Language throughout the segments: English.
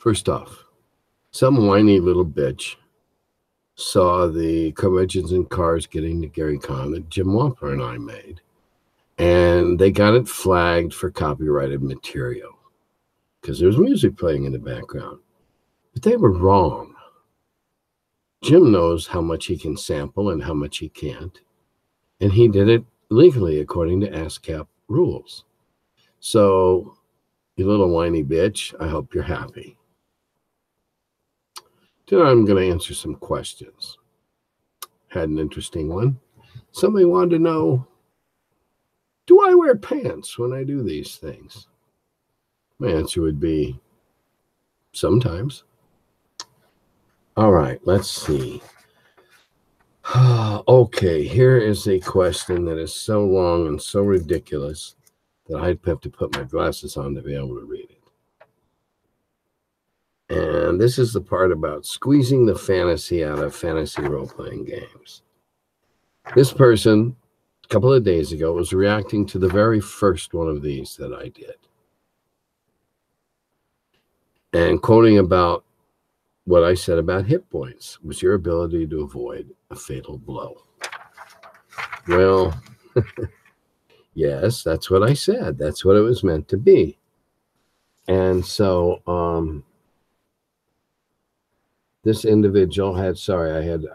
First off, some whiny little bitch saw the Curmudgeons and Cars getting to Gary Con that Jim Walper and I made. And they got it flagged for copyrighted material because there was music playing in the background. But they were wrong. Jim knows how much he can sample and how much he can't. And he did it legally according to ASCAP rules. So, you little whiny bitch, I hope you're happy. Today I'm going to answer some questions. Had an interesting one. Somebody wanted to know, do I wear pants when I do these things? My answer would be, sometimes. All right, let's see. Okay, here is a question that is so long and so ridiculous that I'd have to put my glasses on to be able to read it. And this is the part about squeezing the fantasy out of fantasy role-playing games. This person, a couple of days ago, was reacting to the very first one of these that I did. And quoting about what I said about hit points was your ability to avoid a fatal blow. Well, yes, that's what I said. That's what it was meant to be. And so this individual had,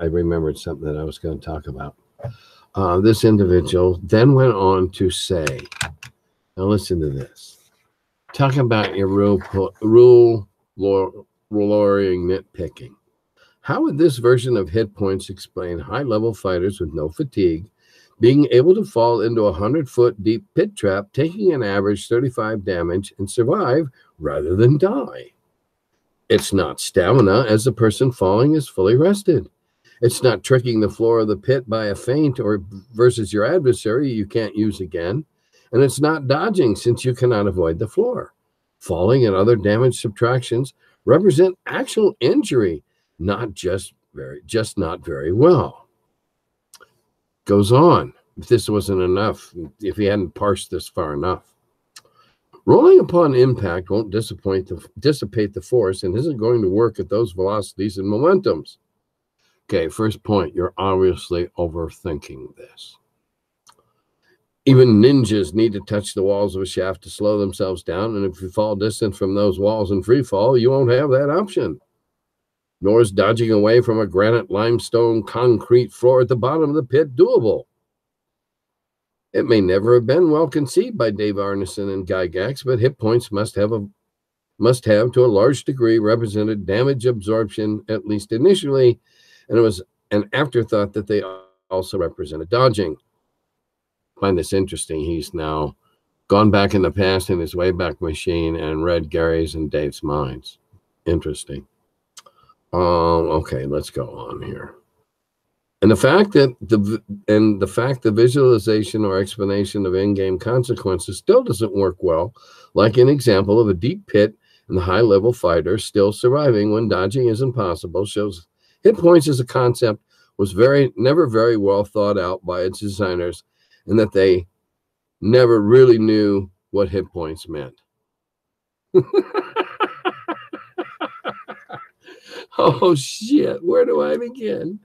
I remembered something that I was going to talk about. This individual then went on to say, now listen to this. Talking about your rule lawyering nitpicking. How would this version of hit points explain high-level fighters with no fatigue being able to fall into a 100-foot deep pit trap, taking an average 35 damage and survive rather than die? It's not stamina, as the person falling is fully rested. It's not tricking the floor of the pit by a feint or versus your adversary you can't use again. And it's not dodging, since you cannot avoid the floor. Falling and other damage subtractions represent actual injury, not just not very well. Goes on. If this wasn't enough, if he hadn't parsed this far enough. Rolling upon impact won't dissipate the force and isn't going to work at those velocities and momentums. Okay, first point, you're obviously overthinking this. Even ninjas need to touch the walls of a shaft to slow themselves down, and if you fall distant from those walls in free fall, you won't have that option. Nor is dodging away from a granite, limestone, concrete floor at the bottom of the pit doable. It may never have been well conceived by Dave Arneson and Gygax, but hit points must have to a large degree represented damage absorption, at least initially, and it was an afterthought that they also represented dodging. I find this interesting. He's now gone back in the past in his Wayback Machine and read Gary's and Dave's minds. Interesting. Okay, let's go on here. And the fact that the visualization or explanation of in-game consequences still doesn't work well, like an example of a deep pit and the high-level fighter still surviving when dodging is impossible, shows hit points as a concept was never very well thought out by its designers, and that they never really knew what hit points meant. Oh shit, where do I begin?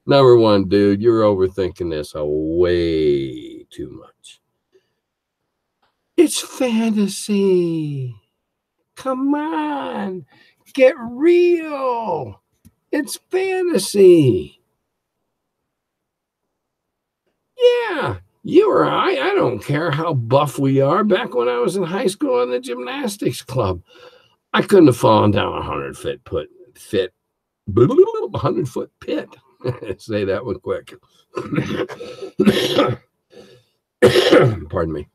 Number one, dude, you're overthinking this way too much. It's fantasy. Come on, get real. It's fantasy. Yeah, you or I don't care how buff we are. Back when I was in high school in the gymnastics club, I couldn't have fallen down a 100-foot pit. Say that one quick. Pardon me.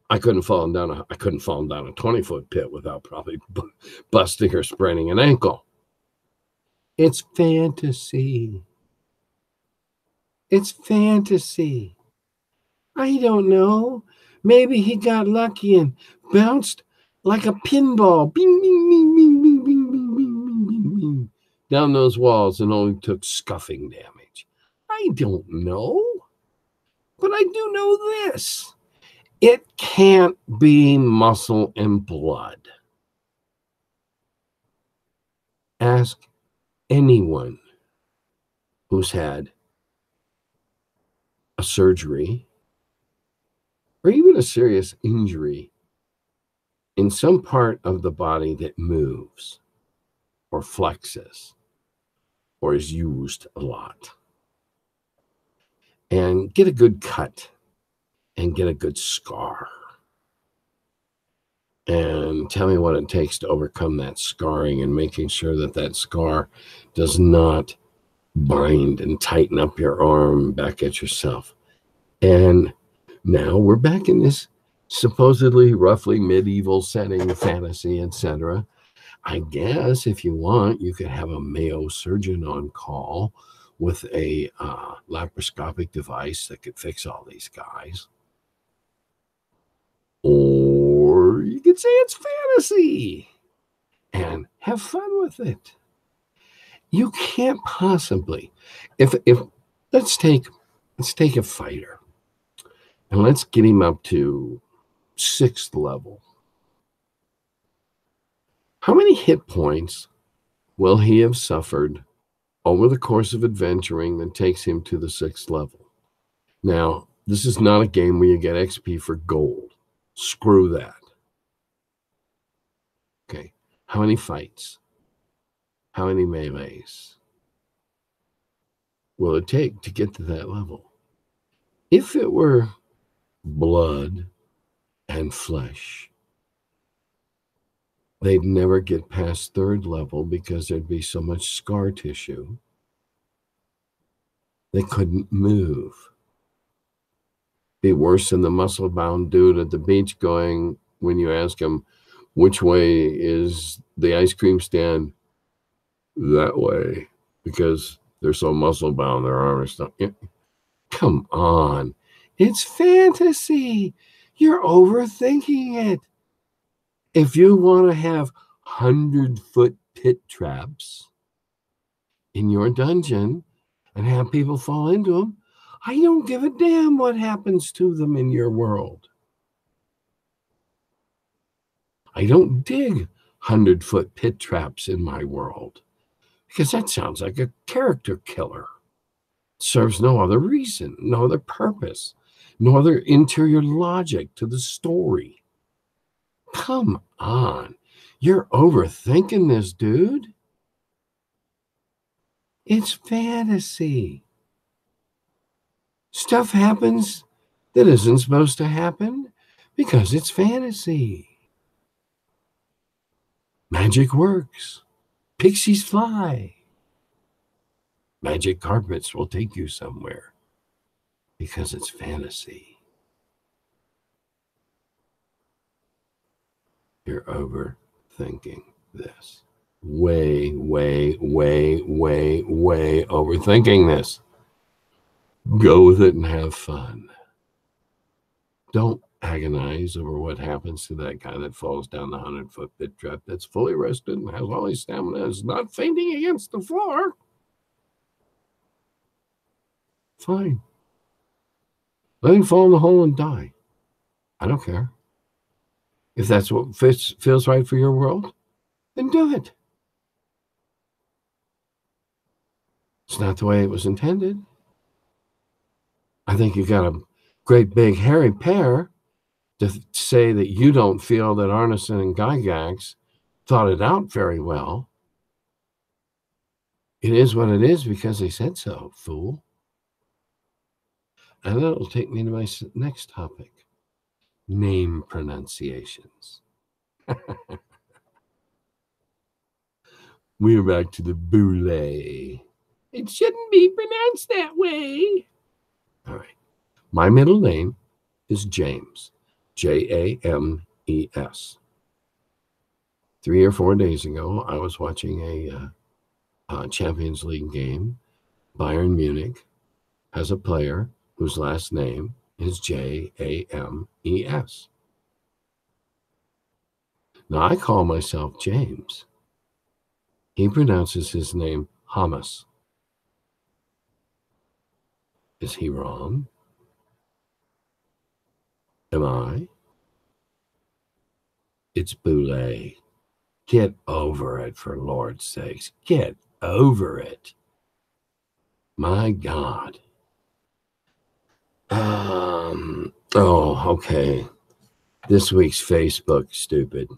I couldn't fall down a 20-foot pit without probably busting or spraining an ankle. It's fantasy. It's fantasy. I don't know. Maybe he got lucky and bounced like a pinball. Bing, bing, bing, bing, bing, bing, bing, bing, bing, bing, down those walls and only took scuffing damage. I don't know. But I do know this. It can't be muscle and blood. Ask anyone who's had a surgery or even a serious injury in some part of the body that moves or flexes or is used a lot. And get a good cut and get a good scar. And tell me what it takes to overcome that scarring and making sure that that scar does not bind and tighten up your arm back at yourself. And now we're back in this supposedly roughly medieval setting, fantasy, etc. I guess if you want, you could have a Mayo surgeon on call with a laparoscopic device that could fix all these guys. Or you could say it's fantasy and have fun with it. You can't possibly, if let's take a fighter and let's get him up to 6th level. How many hit points will he have suffered over the course of adventuring that takes him to the 6th level? Now, this is not a game where you get XP for gold. Screw that. Okay, how many fights? How many melees will it take to get to that level? If it were blood and flesh, they'd never get past 3rd level because there'd be so much scar tissue. They couldn't move. Be worse than the muscle-bound dude at the beach going, when you ask him, which way is the ice cream stand? That way, because they're so muscle-bound, their arm is stuck. Come on. It's fantasy. You're overthinking it. If you want to have 100-foot pit traps in your dungeon and have people fall into them, I don't give a damn what happens to them in your world. I don't dig 100-foot pit traps in my world because that sounds like a character killer. It serves no other reason, no other purpose, no other interior logic to the story. Come on. You're overthinking this, dude. It's fantasy. Stuff happens that isn't supposed to happen because it's fantasy. Magic works. Pixies fly. Magic carpets will take you somewhere because it's fantasy. You're overthinking this. Way overthinking this. Go with it and have fun. Don't agonize over what happens to that guy that falls down the 100-foot pit trap that's fully rested and has all his stamina, is not fainting against the floor. Fine. Let him fall in the hole and die. I don't care. If that's what feels right for your world, then do it. It's not the way it was intended. I think you got a great big hairy pair to say that you don't feel that Arneson and Gygax thought it out very well. It is what it is because they said so, fool. And that'll take me to my next topic, name pronunciations. We're back to the boule. It shouldn't be pronounced that way. All right. My middle name is James, James. 3 or 4 days ago, I was watching a Champions League game. Bayern Munich has a player whose last name is James. Now, I call myself James. He pronounces his name Hamas. Is he wrong? Am I? It's boule. Get over it, for Lord's sakes. Get over it. My God. Okay. This week's Facebook stupid.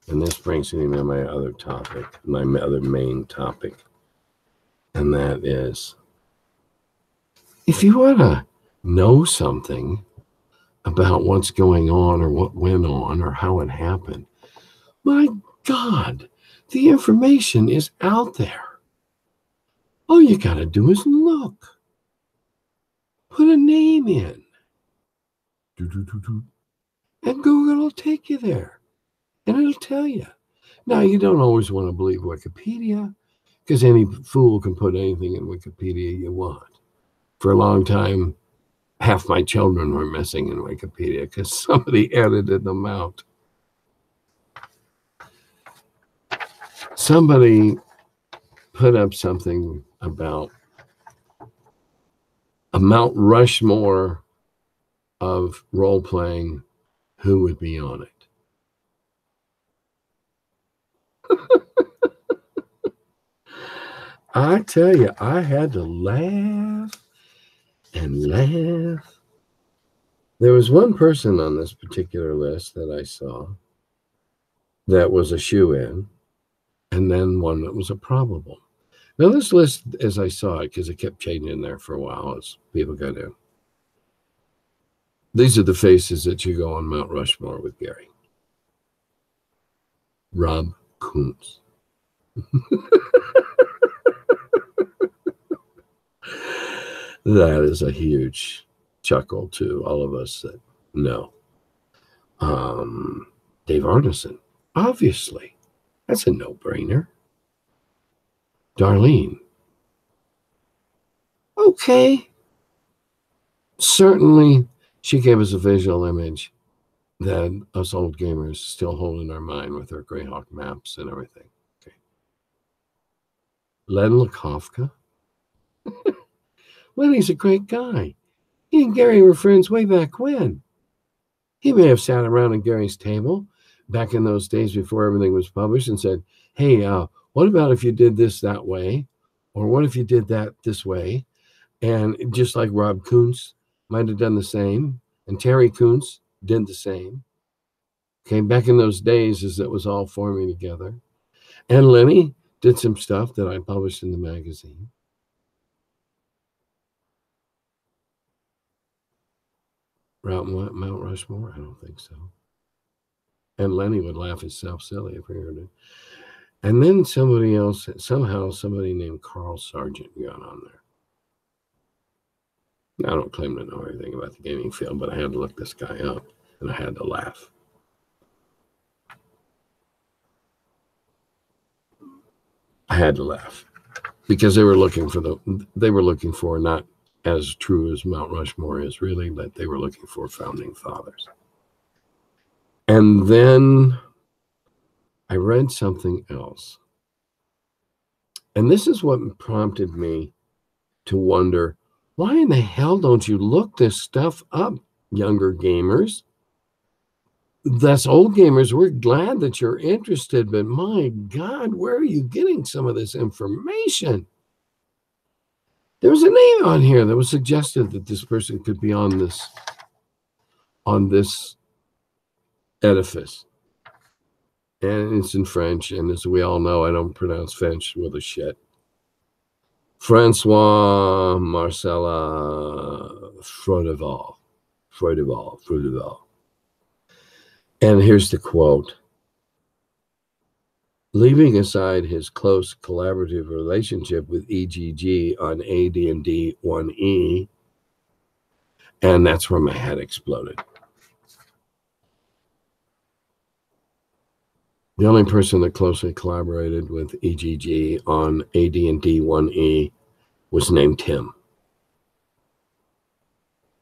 And this brings me to my other topic, my other main topic. And that is, if you want to know something about what's going on or what went on or how it happened, my God, the information is out there. All you got to do is look. Put a name in. And Google will take you there. And it'll tell you. Now, you don't always want to believe Wikipedia, because any fool can put anything in Wikipedia you want. For a long time, half my children were missing in Wikipedia because somebody edited them out. Somebody put up something about a Mount Rushmore of role-playing, who would be on it. I tell you, I had to laugh and laugh. There was one person on this particular list that I saw that was a shoo-in, and then one that was a probable. Now, this list, as I saw it, because it kept changing there for a while as people got in, these are the faces that you go on Mount Rushmore with Gary. Rob Kuntz. That is a huge chuckle to all of us that know. Dave Arneson, obviously. That's a no-brainer. Darlene. Okay. Certainly, she gave us a visual image that us old gamers still hold in our mind with our Greyhawk maps and everything. Okay. Len Lakofka. Lenny's a great guy. He and Gary were friends way back when. He may have sat around at Gary's table back in those days before everything was published and said, hey, what about if you did this that way? Or what if you did that this way? And just like Rob Kuntz might have done the same, and Terry Kuntz did the same. Okay, back in those days as it was all forming together. And Lenny did some stuff that I published in the magazine. Mount Rushmore? I don't think so. And Lenny would laugh himself silly if he heard it. And then somebody else, somehow somebody named Carl Sargent got on there. I don't claim to know everything about the gaming field, but I had to look this guy up, and I had to laugh. I had to laugh because they were looking for not as true as Mount Rushmore is really, but they were looking for founding fathers. And then I read something else. And this is what prompted me to wonder, why in the hell don't you look this stuff up, younger gamers? That's old gamers. We're glad that you're interested, but my God, where are you getting some of this information? There was a name on here that was suggested that this person could be on this edifice. And it's in French, and as we all know, I don't pronounce French with a shit. Francois Marcella Freudeval. And here's the quote. Leaving aside his close collaborative relationship with EGG on AD&D 1E, and that's where my head exploded. The only person that closely collaborated with EGG on AD&D 1E was named Tim.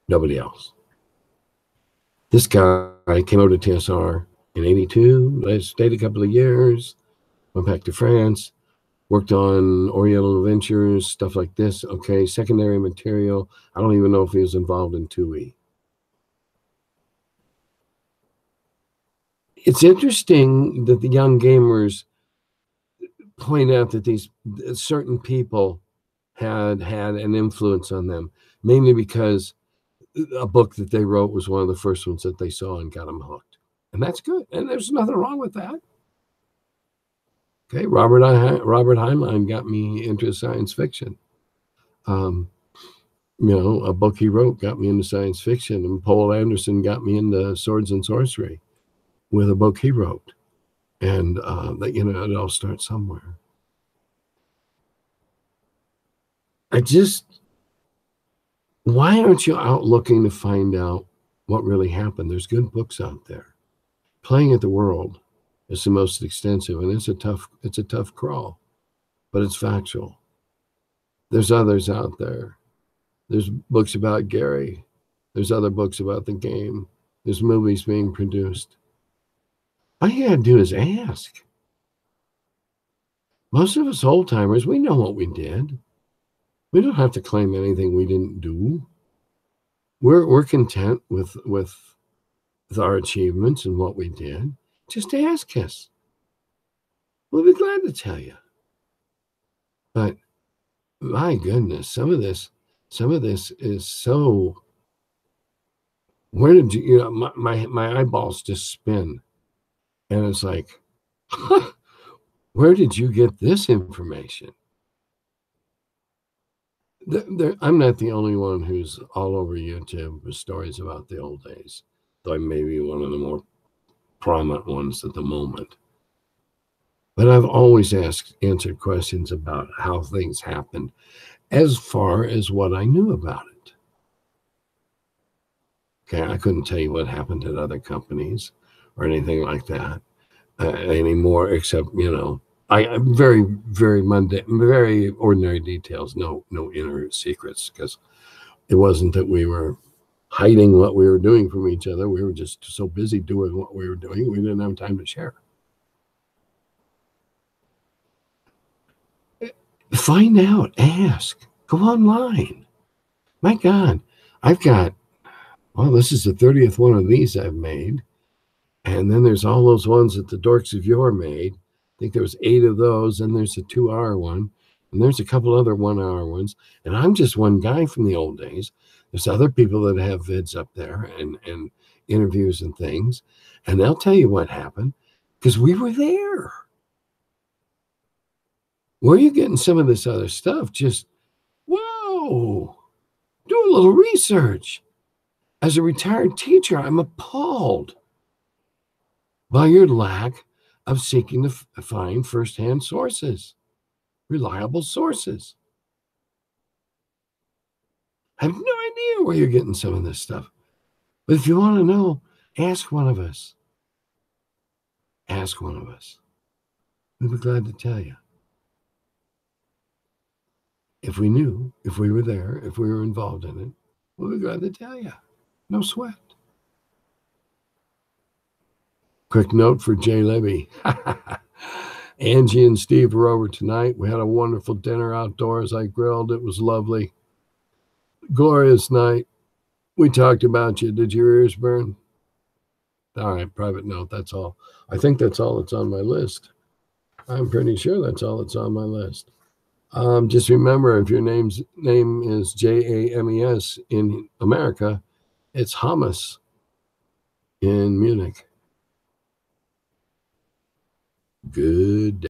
Nobody else. This guy came over to TSR in '82, stayed a couple of years, went back to France, worked on Oriental Adventures, stuff like this. Okay, secondary material. I don't even know if he was involved in 2E. It's interesting that the young gamers point out that these certain people had an influence on them, mainly because a book that they wrote was one of the first ones that they saw and got them hooked. And that's good. And there's nothing wrong with that. Okay, Robert Heinlein got me into science fiction. A book he wrote got me into science fiction, and Poul Anderson got me into swords and sorcery with a book he wrote. And it all starts somewhere. Why aren't you out looking to find out what really happened? There's good books out there. Playing at the World is the most extensive, and it's a tough crawl, but it's factual. There's others out there. There's books about Gary. There's other books about the game. There's movies being produced. All you gotta do is ask. Most of us old timers, we know what we did. We don't have to claim anything we didn't do. We're content with our achievements and what we did. Just ask us. We'll be glad to tell you. But my goodness, some of this is so. Where did my eyeballs just spin, and it's like, where did you get this information? I'm not the only one who's all over YouTube with stories about the old days, though I may be one of the more prominent ones at the moment. But I've always answered questions about how things happened as far as what I knew about it. Okay, I couldn't tell you what happened at other companies or anything like that anymore, except, I very, very mundane, very ordinary details, no inner secrets, because it wasn't that we were hiding what we were doing from each other. We were just so busy doing what we were doing, we didn't have time to share. Find out, ask, go online. My God, this is the 30th one of these I've made. And then there's all those ones that the Dorks of Yore made. I think there was 8 of those, and there's a 2-hour one, and there's a couple other 1-hour ones. And I'm just one guy from the old days. There's other people that have vids up there and interviews and things, and they'll tell you what happened because we were there. Where are you getting some of this other stuff? Just, whoa, do a little research. As a retired teacher, I'm appalled by your lack of seeking to find firsthand sources, reliable sources. I have no idea where you're getting some of this stuff. But if you want to know, ask one of us. Ask one of us. We'd be glad to tell you. If we knew, if we were there, if we were involved in it, we'd be glad to tell you. No sweat. Quick note for Jay Levy. Angie and Steve were over tonight. We had a wonderful dinner outdoors. I grilled. It was lovely. Glorious night. We talked about you. Did your ears burn? All right, private note. That's all. I think that's all that's on my list. I'm pretty sure that's all that's on my list. Just remember, if your name is James in America, it's Hamas in Munich. Good day.